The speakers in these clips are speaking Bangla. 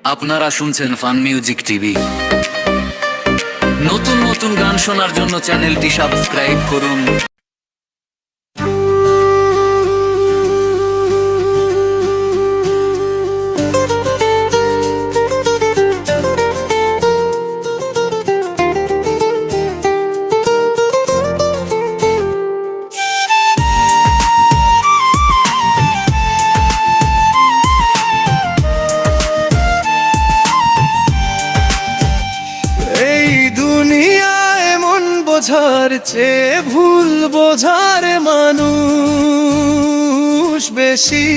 আপনারা শুনছেন ফান মিউজিক টিভি। নতুন নতুন গান শোনার জন্য চ্যানেলটি সাবস্ক্রাইব করুন। বোঝার চেয়ে ভুল বোঝার মানুষ বেশি।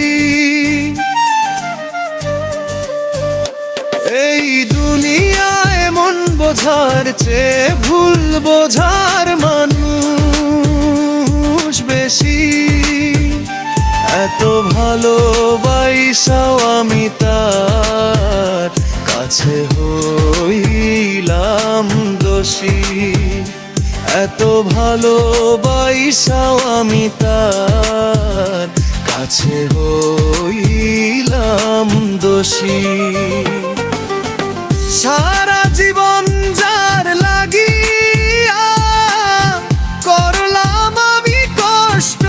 এই দুনিয়ায় মন বোঝার চেয়ে ভুল বোঝার মানুষ বেশি। এত ভালোবাসাও আমি তার কাছে হইলাম দোষী। এত ভালোবাসাও আমি তার কাছে হইলাম দোষী। সারা জীবন যার লাগিয়া করলাম আমি কষ্ট,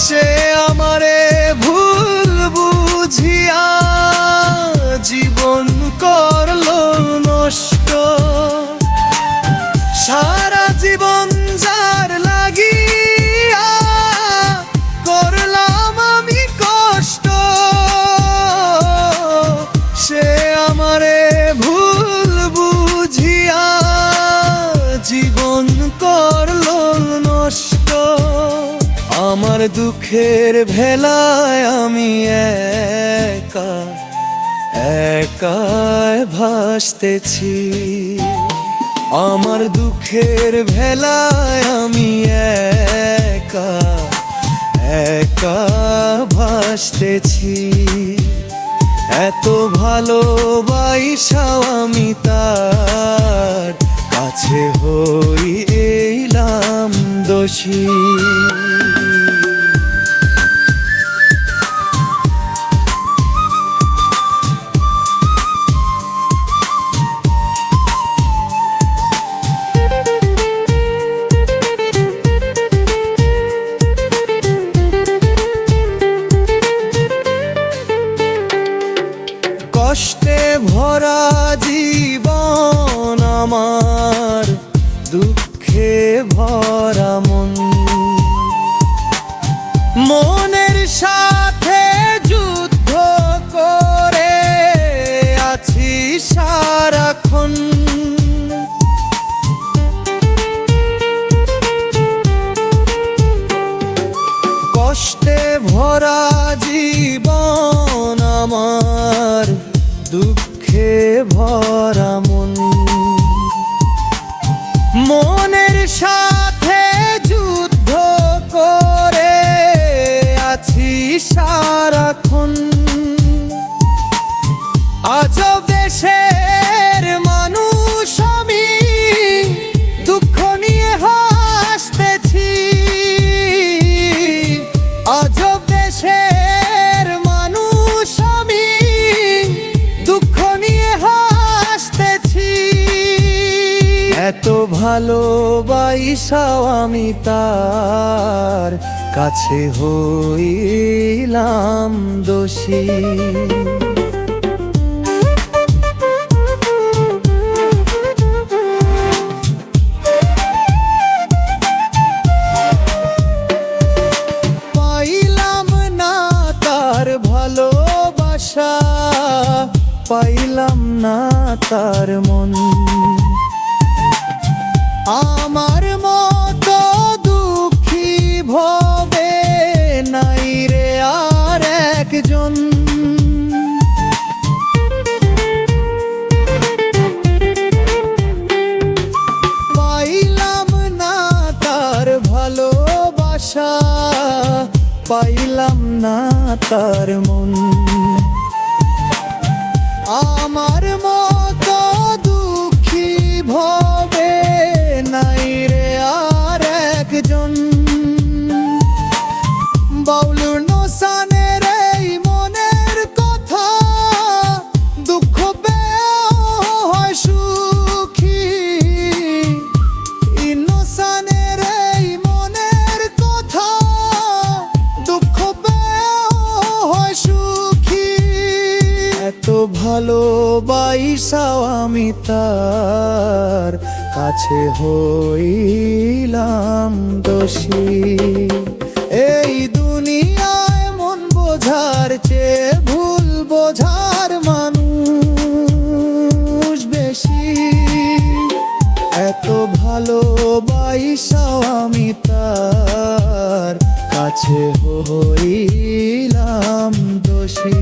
সে আমারে ভুল বুঝিয়া জীবন করলো নষ্ট। সারা জীবন যার লাগিয়া করলাম আমি কষ্ট, সে আমারে ভুল বুঝিয়া জীবন করলো নষ্ট। আমার দুঃখের ভেলায় আমি একা একাই ভাসতেছি। আমার দুঃখের ভেলায় আমি একা একা ভাসতেছি। এত ভালোবাসাও আমি তার কাছে হইলাম দোষী। কষ্টে ভরা জীবন আমার, দুঃখে ভরা মন। মনের সাথে যুদ্ধ করে আছি সারাক্ষণ। কষ্টে ভরা জীবন আমার, দুঃখে ভরা মন। মনের সাথে যুদ্ধ করে আছি সারাক্ষণ। আজব দেশের মানুষ আমি, দুঃখ নিয়ে হাসতেছি। আজব দেশের মানুষ আমি, দুঃখ নিয়ে হাসতেছি। এত ভালোবাসাও আমি তার কাছে হইলাম দোষী। পাইলাম না তার ভালোবাসা, পাইলাম না তার মন। আমার মতো দুঃখী ভবে নাই রে আর একজন। পাইলাম না তার ভালোবাসা, পাইলাম না তার মন। আমার মতো দুঃখী ভবে নাই রে আর একজন। বাউল নোসানের এই মনের কথা ভালোবাসাও আমি তার কাছে হইলাম দোষী। এই দুনিয়ায় মন বোঝার চেয়ে ভুল বোঝার মানুষ বেশি। এত ভালোবাসাও আমি তার কাছে হইলাম দোষী।